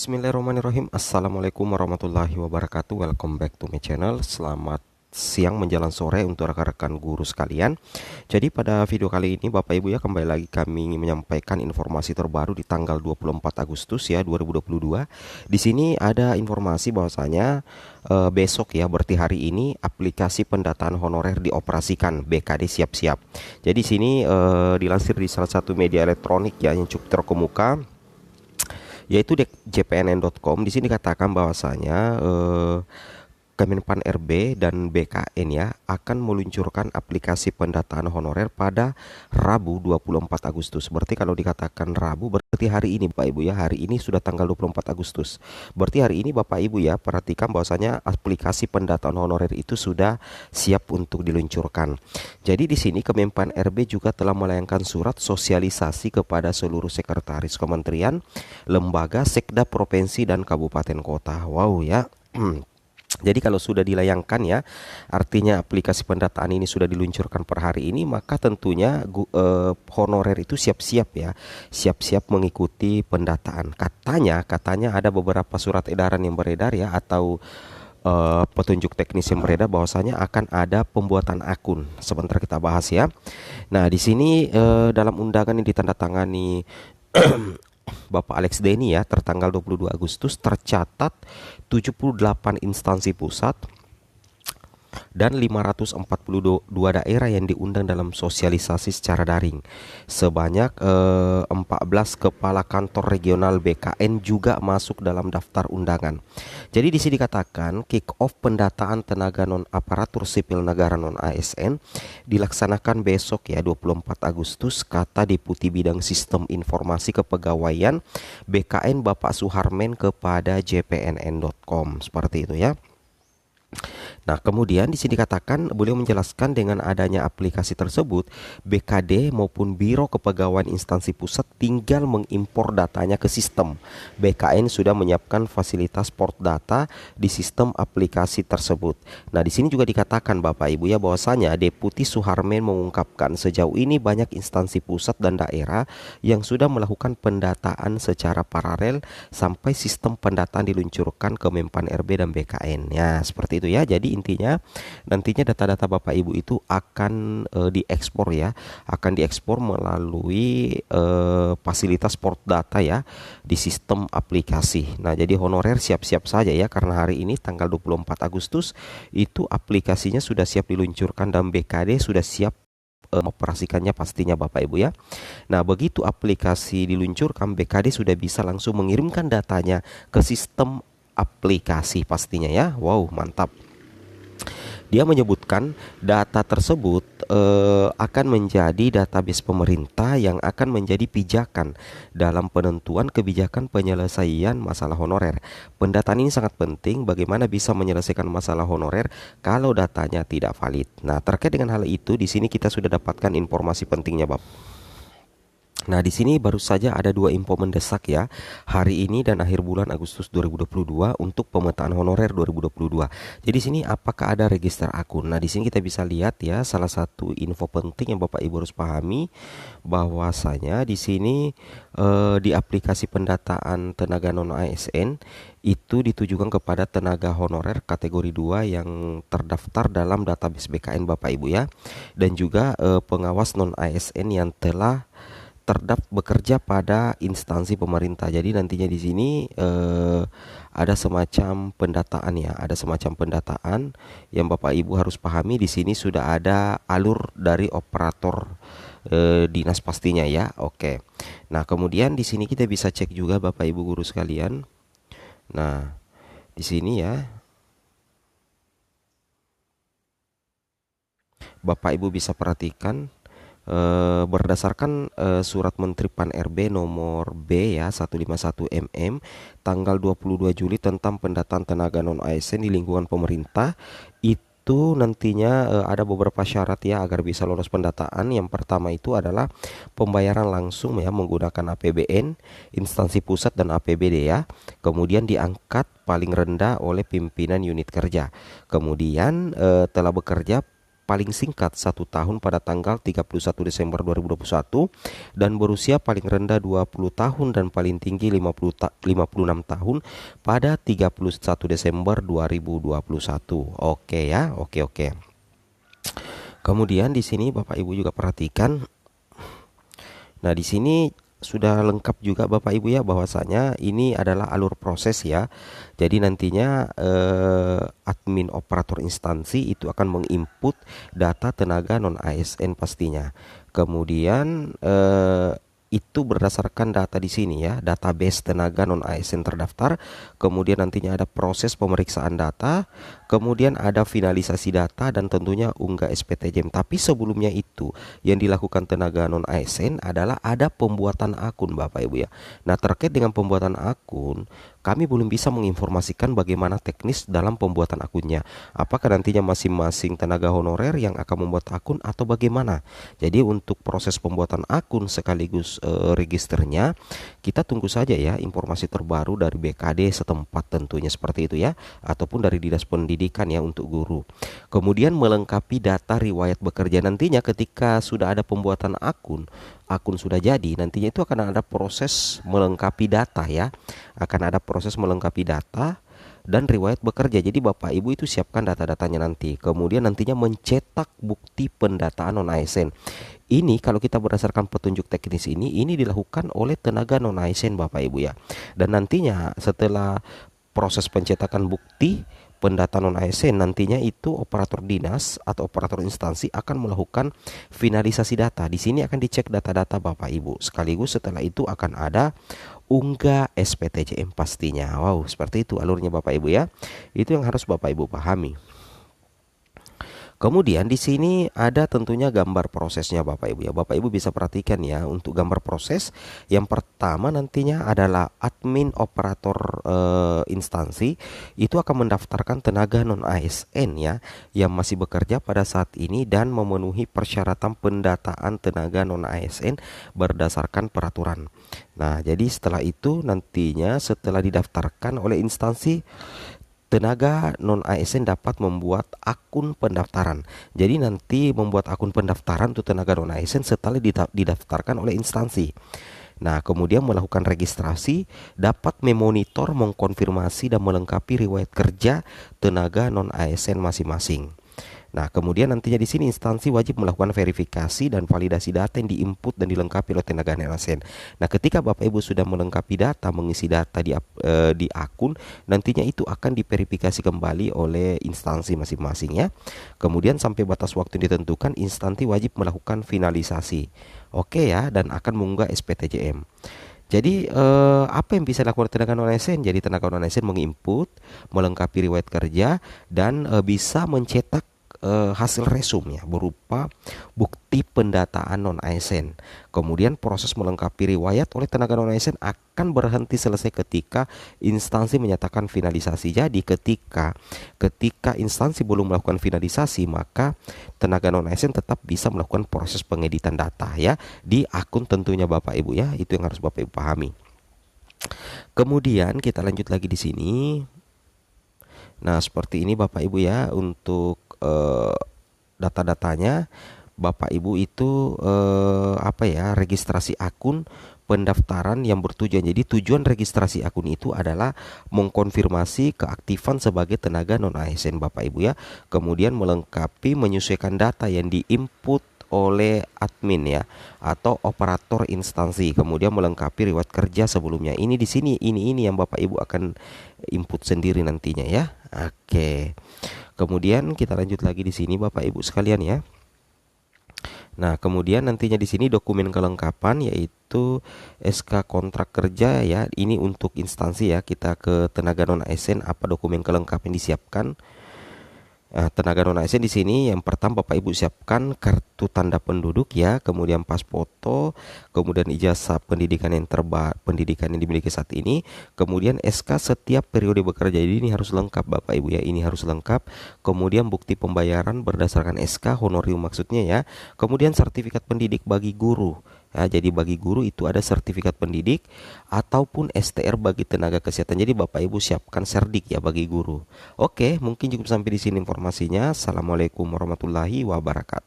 Bismillahirrahmanirrahim. Assalamualaikum warahmatullahi wabarakatuh. Welcome back to my channel. Selamat siang menjelang sore untuk rekan-rekan guru sekalian. Jadi pada video kali ini Bapak Ibu ya, kembali lagi kami menyampaikan informasi terbaru di tanggal 24 Agustus ya 2022. Di sini ada informasi bahwasanya besok ya, berarti hari ini aplikasi pendataan honorer dioperasikan. BKD siap-siap. Jadi sini dilansir di salah satu media elektronik ya yang cukup terkemuka, yaitu jpnn.com. Di sini dikatakan bahwasanya Kemenpan RB dan BKN ya akan meluncurkan aplikasi pendataan honorer pada Rabu 24 Agustus. Berarti kalau dikatakan Rabu berarti hari ini Bapak Ibu ya. Hari ini sudah tanggal 24 Agustus. Berarti hari ini Bapak Ibu ya perhatikan bahwasanya aplikasi pendataan honorer itu sudah siap untuk diluncurkan. Jadi di sini Kemenpan RB juga telah melayangkan surat sosialisasi kepada seluruh sekretaris kementerian, lembaga, sekda provinsi dan kabupaten kota. Wow ya. Jadi kalau sudah dilayangkan ya, artinya aplikasi pendataan ini sudah diluncurkan per hari ini, maka tentunya honorer itu siap-siap ya, siap-siap mengikuti pendataan. Katanya ada beberapa surat edaran yang beredar ya, atau petunjuk teknis yang beredar bahwasanya akan ada pembuatan akun. Sebentar kita bahas ya. Nah, di sini dalam undangan yang ditandatangani Bapak Alex Denny ya tertanggal 22 Agustus tercatat 78 instansi pusat dan 542 daerah yang diundang dalam sosialisasi secara daring. Sebanyak 14 kepala kantor regional BKN juga masuk dalam daftar undangan. Jadi di sini dikatakan kick off pendataan tenaga non aparatur sipil negara non ASN dilaksanakan besok ya 24 Agustus, kata Deputi Bidang Sistem Informasi Kepegawaian BKN Bapak Suharmen kepada jpnn.com. Seperti itu ya. Nah, kemudian di sini dikatakan beliau menjelaskan dengan adanya aplikasi tersebut, BKD maupun Biro Kepegawaian instansi pusat tinggal mengimpor datanya ke sistem. BKN sudah menyiapkan fasilitas port data di sistem aplikasi tersebut. Nah, di sini juga dikatakan Bapak Ibu ya bahwasanya Deputi Suharmen mengungkapkan sejauh ini banyak instansi pusat dan daerah yang sudah melakukan pendataan secara paralel sampai sistem pendataan diluncurkan ke Menpan RB dan BKN. Ya, seperti itu ya. Jadi intinya nantinya data-data Bapak Ibu itu akan diekspor ya, akan diekspor melalui fasilitas port data ya di sistem aplikasi. Nah, jadi honorer siap-siap saja ya, karena hari ini tanggal 24 Agustus itu aplikasinya sudah siap diluncurkan dan BKD sudah siap mengoperasikannya pastinya Bapak Ibu ya. Nah, begitu aplikasi diluncurkan, BKD sudah bisa langsung mengirimkan datanya ke sistem aplikasi pastinya ya. Wow, mantap. Dia menyebutkan data tersebut akan menjadi database pemerintah yang akan menjadi pijakan dalam penentuan kebijakan penyelesaian masalah honorer. Pendataan ini sangat penting, bagaimana bisa menyelesaikan masalah honorer kalau datanya tidak valid. Nah, terkait dengan hal itu di sini kita sudah dapatkan informasi pentingnya, Bapak. Nah, di sini baru saja ada dua info mendesak ya, hari ini dan akhir bulan Agustus 2022 untuk pemetaan honorer 2022. Jadi sini apakah ada register akun? Nah, di sini kita bisa lihat ya, salah satu info penting yang Bapak Ibu harus pahami bahwasanya di sini di aplikasi pendataan tenaga non ASN itu ditujukan kepada tenaga honorer kategori 2 yang terdaftar dalam database BKN Bapak Ibu ya, dan juga pengawas non ASN yang telah bekerja pada instansi pemerintah. Jadi nantinya di sini ada semacam pendataan ya, ada semacam pendataan yang Bapak Ibu harus pahami. Di sini sudah ada alur dari operator dinas pastinya ya. Oke. Nah, kemudian di sini kita bisa cek juga Bapak Ibu guru sekalian. Nah, di sini ya Bapak Ibu bisa perhatikan berdasarkan surat Menteri Pan RB nomor B ya 151 MM tanggal 22 Juli tentang pendataan tenaga non ASN di lingkungan pemerintah, itu nantinya ada beberapa syarat ya agar bisa lolos pendataan. Yang pertama itu adalah pembayaran langsung ya menggunakan APBN, instansi pusat dan APBD ya. Kemudian diangkat paling rendah oleh pimpinan unit kerja. Kemudian telah bekerja paling singkat 1 tahun pada tanggal 31 Desember 2021 dan berusia paling rendah 20 tahun dan paling tinggi 56 tahun pada 31 Desember 2021. Oke ya, oke. Kemudian di sini Bapak Ibu juga perhatikan. Nah, di sini sudah lengkap juga Bapak Ibu ya, bahwasanya ini adalah alur proses ya. Jadi nantinya admin operator instansi itu akan menginput data tenaga non ASN pastinya. Kemudian itu berdasarkan data di sini ya, database tenaga non ASN terdaftar. Kemudian nantinya ada proses pemeriksaan data, kemudian ada finalisasi data dan tentunya unggah SPTJM. Tapi sebelumnya itu yang dilakukan tenaga non ASN adalah ada pembuatan akun Bapak Ibu ya. Nah, terkait dengan pembuatan akun, kami belum bisa menginformasikan bagaimana teknis dalam pembuatan akunnya. Apakah nantinya masing-masing tenaga honorer yang akan membuat akun atau bagaimana? Jadi untuk proses pembuatan akun sekaligus registernya, kita tunggu saja ya informasi terbaru dari BKD setempat tentunya seperti itu ya, ataupun dari Dinas Pendidikan ya untuk guru. Kemudian melengkapi data riwayat bekerja, nantinya ketika sudah ada pembuatan akun sudah jadi, nantinya itu akan ada proses melengkapi data ya. Akan ada proses melengkapi data dan riwayat bekerja. Jadi Bapak Ibu itu siapkan data-datanya nanti. Kemudian nantinya mencetak bukti pendataan non ASN. Ini kalau kita berdasarkan petunjuk teknis ini dilakukan oleh tenaga non ASN Bapak Ibu ya. Dan nantinya setelah proses pencetakan bukti pendataan non ASN, nantinya itu operator dinas atau operator instansi akan melakukan finalisasi data. Di sini akan dicek data-data Bapak Ibu. Sekaligus setelah itu akan ada unggah SPTJM pastinya. Wow, seperti itu alurnya Bapak Ibu ya. Itu yang harus Bapak Ibu pahami. Kemudian di sini ada tentunya gambar prosesnya Bapak Ibu ya. Bapak Ibu bisa perhatikan ya, untuk gambar proses yang pertama nantinya adalah admin operator instansi itu akan mendaftarkan tenaga non ASN ya yang masih bekerja pada saat ini dan memenuhi persyaratan pendataan tenaga non ASN berdasarkan peraturan. Nah, jadi setelah itu nantinya setelah didaftarkan oleh instansi, tenaga non ASN dapat membuat akun pendaftaran. Jadi nanti membuat akun pendaftaran untuk tenaga non ASN setelah didaftarkan oleh instansi. Nah, kemudian melakukan registrasi, dapat memonitor, mengkonfirmasi dan melengkapi riwayat kerja tenaga non ASN masing-masing. Nah, kemudian nantinya di sini instansi wajib melakukan verifikasi dan validasi data yang diinput dan dilengkapi oleh tenaga ASN. Nah, ketika Bapak Ibu sudah melengkapi data, mengisi data di akun, nantinya itu akan diverifikasi kembali oleh instansi masing-masing ya. Kemudian sampai batas waktu ditentukan, instansi wajib melakukan finalisasi. Oke ya, dan akan mengunggah SPTJM. Jadi apa yang bisa dilakukan tenaga non ASN? Jadi tenaga non ASN menginput, melengkapi riwayat kerja dan bisa mencetak hasil resumnya berupa bukti pendataan non ASN. Kemudian proses melengkapi riwayat oleh tenaga non ASN akan berhenti selesai ketika instansi menyatakan finalisasi. Jadi ketika instansi belum melakukan finalisasi, maka tenaga non ASN tetap bisa melakukan proses pengeditan data ya di akun tentunya Bapak Ibu ya. Itu yang harus Bapak Ibu pahami. Kemudian kita lanjut lagi di sini. Nah, seperti ini Bapak Ibu ya untuk data-datanya. Bapak Ibu itu registrasi akun pendaftaran yang bertujuan. Jadi tujuan registrasi akun itu adalah mengkonfirmasi keaktifan sebagai tenaga non ASN Bapak Ibu ya. Kemudian melengkapi menyesuaikan data yang diinput oleh admin ya atau operator instansi. Kemudian melengkapi riwayat kerja sebelumnya. Ini di sini ini yang Bapak Ibu akan input sendiri nantinya ya. Oke. Kemudian kita lanjut lagi di sini Bapak Ibu sekalian ya. Nah, kemudian nantinya di sini dokumen kelengkapan yaitu SK kontrak kerja ya. Ini untuk instansi ya. Kita ke tenaga non ASN, apa dokumen kelengkapan disiapkan. Nah, tenaga non ASN di sini yang pertama Bapak Ibu siapkan kartu tanda penduduk ya, kemudian pas foto, kemudian ijazah pendidikan yang dimiliki saat ini, kemudian SK setiap periode bekerja. Jadi ini harus lengkap Bapak Ibu ya, ini harus lengkap. Kemudian bukti pembayaran berdasarkan SK honorarium maksudnya ya. Kemudian sertifikat pendidik bagi guru Ya, jadi bagi guru itu ada sertifikat pendidik ataupun STR bagi tenaga kesehatan. Jadi Bapak Ibu siapkan serdik ya bagi guru. Oke, mungkin cukup sampai di sini informasinya. Assalamualaikum warahmatullahi wabarakatuh.